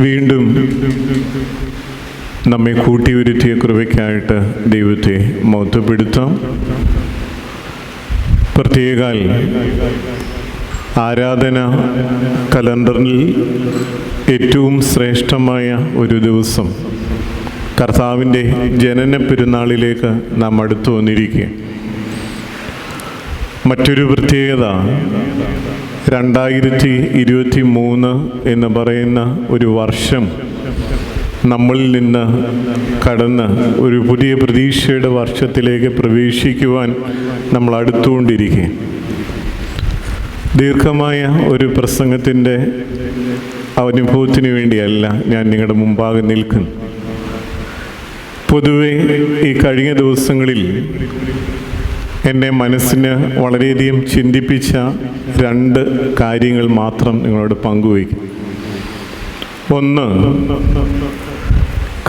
വീണ്ടും നമ്മെ കൂട്ടിയുരുത്തിയ കൃപയ്ക്കായിട്ട് ദൈവത്തെ മഹത്വപ്പെടുത്താം. പ്രത്യേകാൽ ആരാധന കലണ്ടറിൽ ഏറ്റവും ശ്രേഷ്ഠമായ ഒരു ദിവസം കർത്താവിൻ്റെ ജനന പെരുന്നാളിലേക്ക് നാം അടുത്തു വന്നിരിക്കുക. മറ്റൊരു പ്രത്യേകത 2023 എന്ന് പറയുന്ന ഒരു വർഷം നമ്മളിൽ നിന്ന് കടന്ന് ഒരു പുതിയ പ്രതീക്ഷയുടെ വർഷത്തിലേക്ക് പ്രവേശിക്കുവാൻ നമ്മൾ അടുത്തുകൊണ്ടിരിക്കുക. ദീർഘമായ ഒരു പ്രസംഗത്തിൻ്റെ അനുഭവത്തിന് വേണ്ടിയല്ല ഞാൻ നിങ്ങളുടെ മുമ്പാകെ നിൽക്കുന്നു. പൊതുവെ ഈ കഴിഞ്ഞ ദിവസങ്ങളിൽ എൻ്റെ മനസ്സിന് വളരെയധികം ചിന്തിപ്പിച്ച 2 കാര്യങ്ങൾ മാത്രം നിങ്ങളോട് പങ്കുവയ്ക്കും. ഒന്ന്,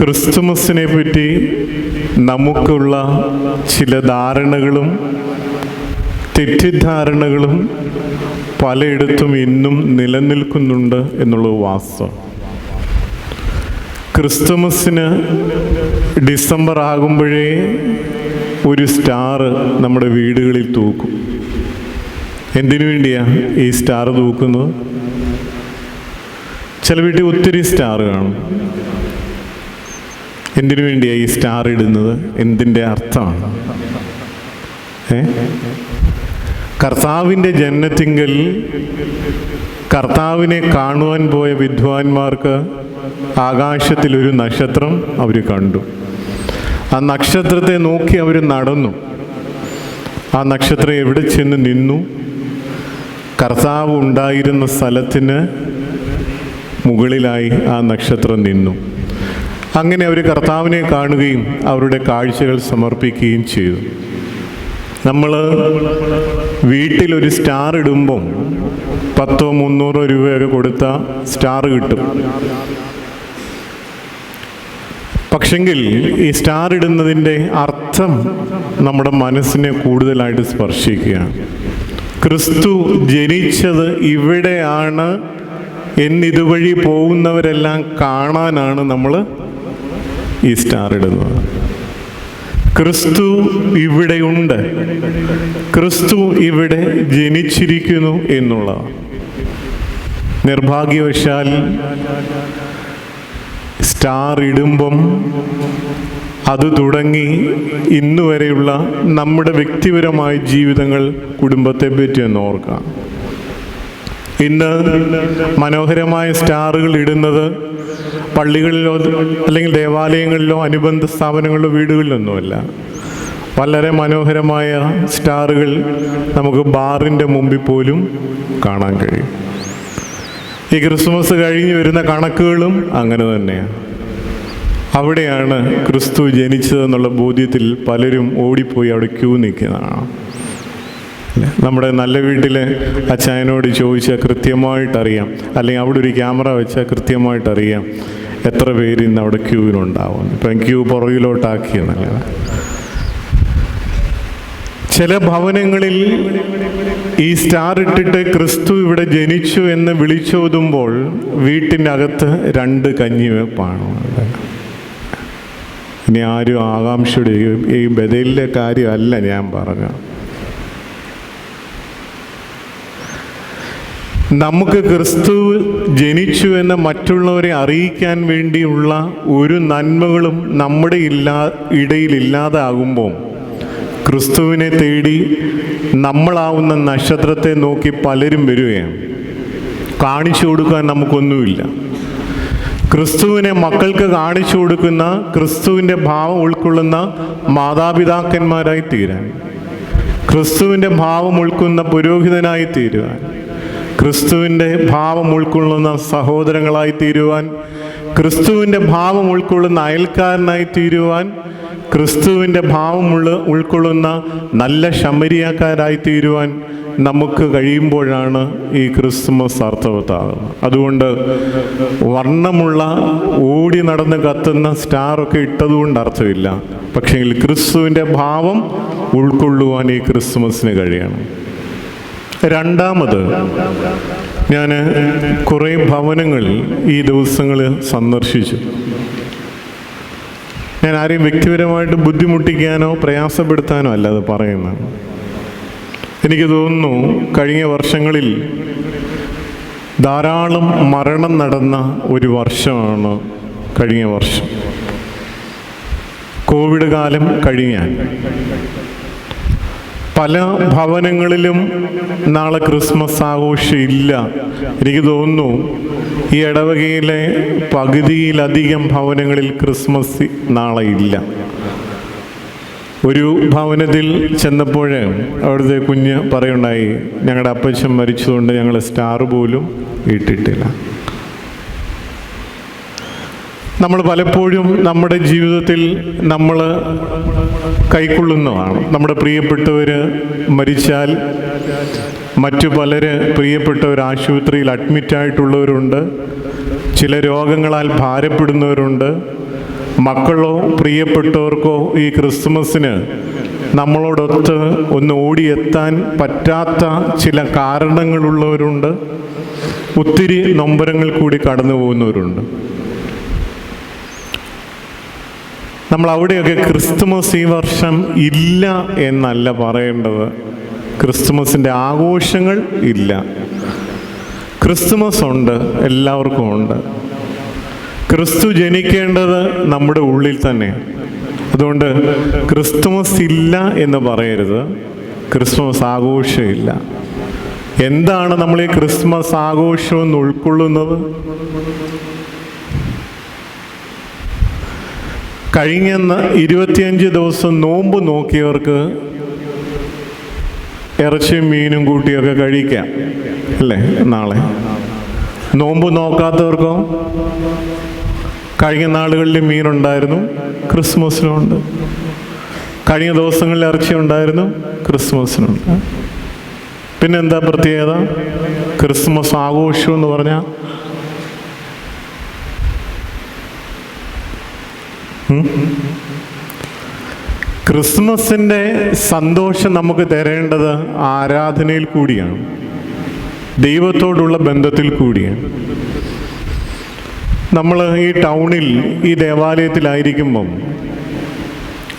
ക്രിസ്തുമസിനെ പറ്റി നമുക്കുള്ള ചില ധാരണകളും തെറ്റിദ്ധാരണകളും പലയിടത്തും ഇന്നും നിലനിൽക്കുന്നുണ്ട് എന്നുള്ളത് വാസ്തവം. ക്രിസ്തുമസിന് ഡിസംബർ ആകുമ്പോഴേ ഒരു സ്റ്റാർ നമ്മുടെ വീടുകളിൽ തൂക്കും. എന്തിനു വേണ്ടിയാണ് ഈ സ്റ്റാർ തൂക്കുന്നത്? ചില വീട്ടിൽ ഒത്തിരി സ്റ്റാർ കാണും. എന്തിനു വേണ്ടിയാണ് ഈ സ്റ്റാർ ഇടുന്നത്? എന്തിൻ്റെ അർത്ഥമാണ്? കർത്താവിൻ്റെ ജനനത്തിങ്കൽ കർത്താവിനെ കാണുവാൻ പോയ വിദ്വാൻമാർക്ക് ആകാശത്തിലൊരു നക്ഷത്രം അവർ കണ്ടു. ആ നക്ഷത്രത്തെ നോക്കി അവർ നടന്നു. ആ നക്ഷത്രം എവിടെ ചെന്ന് നിന്നു? കർത്താവ് ഉണ്ടായിരുന്ന സ്ഥലത്തിന് മുകളിലായി ആ നക്ഷത്രം നിന്നു. അങ്ങനെ അവർ കർത്താവിനെ കാണുകയും അവരുടെ കാഴ്ചകൾ സമർപ്പിക്കുകയും ചെയ്തു. നമ്മൾ വീട്ടിലൊരു സ്റ്റാർ ഇടുമ്പം 100-300 രൂപയൊക്കെ കൊടുത്ത സ്റ്റാർ കിട്ടും. പക്ഷെങ്കിൽ ഈ സ്റ്റാർ ഇടുന്നതിൻ്റെ അർത്ഥം നമ്മുടെ മനസ്സിനെ കൂടുതലായിട്ട് സ്പർശിക്കുകയാണ്. ക്രിസ്തു ജനിച്ചത് ഇവിടെയാണ് എന്നിതുവഴി പോകുന്നവരെല്ലാം കാണാനാണ് നമ്മൾ ഈ സ്റ്റാർ ഇടുന്നത്. ക്രിസ്തു ഇവിടെയുണ്ട്, ക്രിസ്തു ഇവിടെ ജനിച്ചിരിക്കുന്നു എന്നുള്ളതാണ്. നിർഭാഗ്യവശാൽ സ്റ്റാർ ഇടുമ്പം അത് തുടങ്ങി ഇന്നു വരെയുള്ള നമ്മുടെ വ്യക്തിപരമായ ജീവിതങ്ങൾ, കുടുംബത്തെ പറ്റി ഒന്ന് ഓർക്കാം. ഇന്ന് മനോഹരമായ സ്റ്റാറുകൾ ഇടുന്നത് പള്ളികളിലോ അല്ലെങ്കിൽ ദേവാലയങ്ങളിലോ അനുബന്ധ സ്ഥാപനങ്ങളിലോ വീടുകളിലൊന്നുമല്ല. വളരെ മനോഹരമായ സ്റ്റാറുകൾ നമുക്ക് ബാറിൻ്റെ മുമ്പിൽ പോലും കാണാൻ കഴിയും. ഈ ക്രിസ്മസ് കഴിഞ്ഞ് വരുന്ന കണക്കുകളും അങ്ങനെ തന്നെയാണ്. അവിടെയാണ് ക്രിസ്തു ജനിച്ചതെന്നുള്ള ബോധ്യത്തിൽ പലരും ഓടിപ്പോയി അവിടെ ക്യൂ നിൽക്കുന്നതാണ്. നമ്മുടെ നല്ല വീട്ടിലെ അച്ചായനോട് ചോദിച്ചാൽ കൃത്യമായിട്ടറിയാം, അല്ലെങ്കിൽ അവിടെ ഒരു ക്യാമറ വെച്ചാൽ കൃത്യമായിട്ടറിയാം എത്ര പേര് ഇന്ന് അവിടെ ക്യൂവിനുണ്ടാവും. ഇപ്പം ക്യൂ പുറകിലോട്ടാക്കിയെന്നല്ല. ചില ഭവനങ്ങളിൽ ഈ സ്റ്റാർ ഇട്ടിട്ട് ക്രിസ്തു ഇവിടെ ജനിച്ചു എന്ന് വിളിച്ചോതുമ്പോൾ വീട്ടിനകത്ത് 2 കഞ്ഞിവെപ്പാണ്. ഇനി ആരും ആകാംക്ഷയുടെ ഈ ബദലിലെ കാര്യമല്ല ഞാൻ പറഞ്ഞ. നമുക്ക് ക്രിസ്തു ജനിച്ചു എന്ന് മറ്റുള്ളവരെ അറിയിക്കാൻ വേണ്ടിയുള്ള ഒരു നന്മകളും നമ്മുടെ ഇടയിലില്ലാതാകുമ്പോൾ ക്രിസ്തുവിനെ തേടി നമ്മളാവുന്ന നക്ഷത്രത്തെ നോക്കി പലരും വരികയാണ്. കാണിച്ചു കൊടുക്കാൻ നമുക്കൊന്നുമില്ല. ക്രിസ്തുവിനെ മക്കൾക്ക് കാണിച്ചു കൊടുക്കുന്ന, ക്രിസ്തുവിൻ്റെ ഭാവം ഉൾക്കൊള്ളുന്ന മാതാപിതാക്കന്മാരായി തീരാൻ, ക്രിസ്തുവിൻ്റെ ഭാവം ഉൾക്കൊള്ളുന്ന പുരോഹിതനായി തീരുവാൻ, ക്രിസ്തുവിൻ്റെ ഭാവം ഉൾക്കൊള്ളുന്ന സഹോദരങ്ങളായി തീരുവാൻ, ക്രിസ്തുവിൻ്റെ ഭാവം ഉൾക്കൊള്ളുന്ന അയൽക്കാരനായി തീരുവാൻ, ക്രിസ്തുവിൻ്റെ ഭാവം ഉൾക്കൊള്ളുന്ന നല്ല ശമരിയാക്കാരായി തീരുവാൻ നമുക്ക് കഴിയുമ്പോഴാണ് ഈ ക്രിസ്മസ് അർത്ഥവത്താകുന്നത്. അതുകൊണ്ട് വർണ്ണമുള്ള ഓടി നടന്ന് കത്തുന്ന സ്റ്റാറൊക്കെ ഇട്ടതുകൊണ്ട് അർത്ഥമില്ല. പക്ഷേ ക്രിസ്തുവിൻ്റെ ഭാവം ഉൾക്കൊള്ളുവാൻ ഈ ക്രിസ്മസിന് കഴിയണം. രണ്ടാമത്, ഞാൻ കുറേ ഭവനങ്ങൾ ഈ ദിവസങ്ങൾ സന്ദർശിച്ചു. ഞാൻ ആരെയും വ്യക്തിപരമായിട്ട് ബുദ്ധിമുട്ടിക്കാനോ പ്രയാസപ്പെടുത്താനോ അല്ല അത് പറയുന്നത്. എനിക്ക് തോന്നുന്നു കഴിഞ്ഞ വർഷങ്ങളിൽ ധാരാളം മരണം നടന്ന ഒരു വർഷമാണ് കഴിഞ്ഞ വർഷം. കോവിഡ് കാലം കഴിഞ്ഞാൽ പല ഭവനങ്ങളിലും നാളെ ക്രിസ്മസ് ആഘോഷം ഇല്ല. എനിക്ക് തോന്നുന്നു ഈ ഇടവകയിലെ പകുതിയിലധികം ഭവനങ്ങളിൽ ക്രിസ്മസ് നാളെ ഇല്ല. ഒരു ഭവനത്തിൽ ചെന്നപ്പോൾ അവിടുത്തെ കുഞ്ഞ് പറയുണ്ടായി, ഞങ്ങളുടെ അപ്പച്ചൻ മരിച്ചതുകൊണ്ട് ഞങ്ങൾ സ്റ്റാർ പോലും ഇട്ടിട്ടില്ല. നമ്മൾ പലപ്പോഴും നമ്മുടെ ജീവിതത്തിൽ നമ്മൾ കൈക്കൊള്ളുന്നതാണ്. നമ്മുടെ പ്രിയപ്പെട്ടവർ മരിച്ചാൽ മറ്റു പലര് പ്രിയപ്പെട്ടവർ ആശുപത്രിയിൽ അഡ്മിറ്റായിട്ടുള്ളവരുണ്ട്, ചില രോഗങ്ങളാൽ ഭാരപ്പെടുന്നവരുണ്ട്. മക്കളോ പ്രിയപ്പെട്ടവർക്കോ ഈ ക്രിസ്മസിന് നമ്മളോടൊത്ത് ഒന്ന് ഓടിയെത്താൻ പറ്റാത്ത ചില കാരണങ്ങളുള്ളവരുണ്ട്. ഒത്തിരി നൊമ്പരങ്ങൾ കൂടി കടന്നു പോകുന്നവരുണ്ട്. നമ്മൾ അവിടെയൊക്കെ ക്രിസ്തുമസ് ഈ വർഷം ഇല്ല എന്നല്ല പറയേണ്ടത്. ക്രിസ്തുമസിൻ്റെ ആഘോഷങ്ങൾ ഇല്ല. ക്രിസ്തുമസ് ഉണ്ട്, എല്ലാവർക്കും ഉണ്ട്. ക്രിസ്തു ജനിക്കേണ്ടത് നമ്മുടെ ഉള്ളിൽ തന്നെ. അതുകൊണ്ട് ക്രിസ്തുമസ് ഇല്ല എന്ന് പറയരുത്, ക്രിസ്മസ് ആഘോഷമില്ല. എന്താണ് നമ്മൾ ഈ ക്രിസ്മസ് ആഘോഷം എന്ന് ഉൾക്കൊള്ളുന്നത്? കഴിഞ്ഞ 25 ദിവസം നോമ്പ് നോക്കിയവർക്ക് ഇറച്ചിയും മീനും കൂട്ടിയൊക്കെ കഴിക്കാം അല്ലേ? നാളെ നോമ്പ് നോക്കാത്തവർക്കോ കഴിഞ്ഞ നാളുകളിൽ മീനുണ്ടായിരുന്നു, ക്രിസ്മസിനുണ്ട്. കഴിഞ്ഞ ദിവസങ്ങളിൽ ഇറച്ചി ഉണ്ടായിരുന്നു, ക്രിസ്മസിനുണ്ട്. പിന്നെന്താ പ്രത്യേകത? ക്രിസ്മസ് ആഘോഷം എന്ന് പറഞ്ഞാൽ ക്രിസ്മസിൻ്റെ സന്തോഷം നമുക്ക് തരേണ്ടത് ആരാധനയിൽ കൂടിയാണ്, ദൈവത്തോടുള്ള ബന്ധത്തിൽ കൂടിയാണ്. നമ്മൾ ഈ ടൗണിൽ ഈ ദേവാലയത്തിലായിരിക്കുമ്പം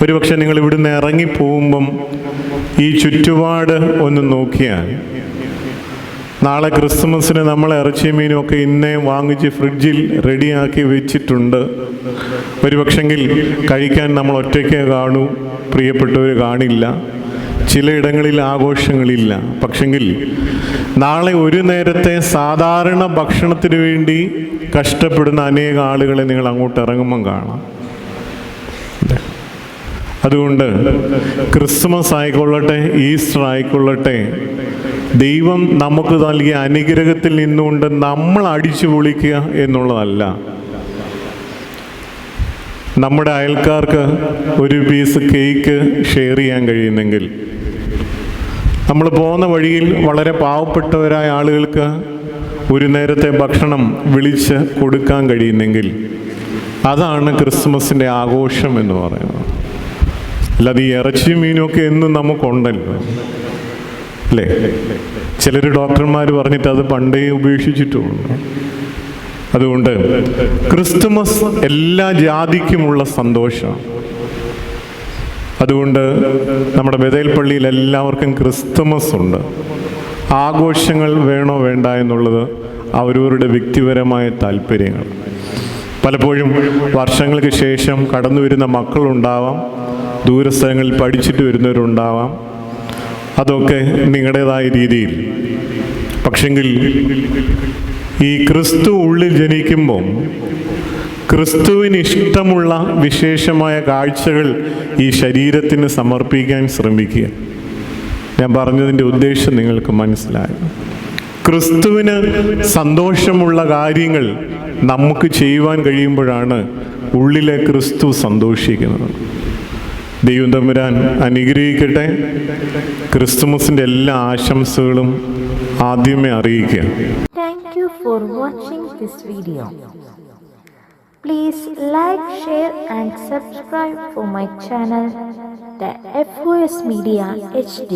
ഒരുപക്ഷെ നിങ്ങൾ ഇവിടുന്ന് ഇറങ്ങിപ്പോകുമ്പം ഈ ചുറ്റുപാട് ഒന്ന് നോക്കിയാൽ നാളെ ക്രിസ്മസിന് നമ്മൾ ഇറച്ചിയും മീനും ഒക്കെ ഇന്നേ വാങ്ങിച്ച് ഫ്രിഡ്ജിൽ റെഡിയാക്കി വെച്ചിട്ടുണ്ട്. ഒരുപക്ഷെങ്കിൽ കഴിക്കാൻ നമ്മൾ ഒറ്റയ്ക്ക് കാണൂ, പ്രിയപ്പെട്ടവർ കാണില്ല. ചിലയിടങ്ങളിൽ ആഘോഷങ്ങളില്ല. പക്ഷെങ്കിൽ നാളെ ഒരു നേരത്തെ സാധാരണ ഭക്ഷണത്തിന് വേണ്ടി കഷ്ടപ്പെടുന്ന അനേക ആളുകളെ നിങ്ങൾ അങ്ങോട്ട് ഇറങ്ങുമ്പം കാണാം. അതുകൊണ്ട് ക്രിസ്മസ് ആയിക്കൊള്ളട്ടെ, ഈസ്റ്റർ ആയിക്കൊള്ളട്ടെ, ദൈവം നമുക്ക് നൽകിയ അനുഗ്രഹത്തിൽ നിന്നുകൊണ്ട് നമ്മൾ അടിച്ചു പൊളിക്കുക എന്നുള്ളതല്ല. നമ്മുടെ അയൽക്കാർക്ക് ഒരു പീസ് കേക്ക് ഷെയർ ചെയ്യാൻ കഴിയുന്നെങ്കിൽ, നമ്മൾ പോകുന്ന വഴിയിൽ വളരെ പാവപ്പെട്ടവരായ ആളുകൾക്ക് ഒരു നേരത്തെ ഭക്ഷണം വിളിച്ച് കൊടുക്കാൻ കഴിയുന്നെങ്കിൽ അതാണ് ക്രിസ്മസിൻ്റെ ആഘോഷം എന്ന് പറയുന്നത്. അല്ലാതെ ഈ ഇറച്ചി മീനൊക്കെ എന്നും നമുക്കുണ്ടല്ലോ അല്ലേ? ചിലർ ഡോക്ടർമാർ പറഞ്ഞിട്ട് അത് പണ്ടേ ഉപേക്ഷിച്ചിട്ടുമുണ്ട്. അതുകൊണ്ട് ക്രിസ്തുമസ് എല്ലാ ജാതിക്കുമുള്ള സന്തോഷം. അതുകൊണ്ട് നമ്മുടെ ബഥേൽ പള്ളിയിൽ എല്ലാവർക്കും ക്രിസ്തുമസ് ഉണ്ട്. ആഘോഷങ്ങൾ വേണോ വേണ്ട എന്നുള്ളത് അവരവരുടെ വ്യക്തിപരമായ താല്പര്യങ്ങൾ. പലപ്പോഴും വർഷങ്ങൾക്ക് ശേഷം കടന്നു വരുന്ന മക്കളുണ്ടാവാം, ദൂരസ്ഥലങ്ങളിൽ പഠിച്ചിട്ട് വരുന്നവരുണ്ടാവാം. അതൊക്കെ നിങ്ങളുടേതായ രീതിയിൽ. പക്ഷെങ്കിൽ ഈ ക്രിസ്തു ഉള്ളിൽ ജനിക്കുമ്പോൾ ക്രിസ്തുവിന് ഇഷ്ടമുള്ള വിശേഷമായ കാഴ്ചകൾ ഈ ശരീരത്തിന് സമർപ്പിക്കാൻ ശ്രമിക്കുക. ഞാൻ പറഞ്ഞതിൻ്റെ ഉദ്ദേശം നിങ്ങൾക്ക് മനസ്സിലായി. ക്രിസ്തുവിന് സന്തോഷമുള്ള കാര്യങ്ങൾ നമുക്ക് ചെയ്യുവാൻ കഴിയുമ്പോഴാണ് ഉള്ളിലെ ക്രിസ്തു സന്തോഷിക്കുന്നത്. ദൈവം തമ്പുരാൻ അനുഗ്രഹിക്കട്ടെ. ക്രിസ്തുമസിൻ്റെ എല്ലാ ആശംസകളും ആദ്യമേ അറിയിക്കുക. Thank you for watching this video. Please like, share and subscribe for my channel, the FOS Media HD.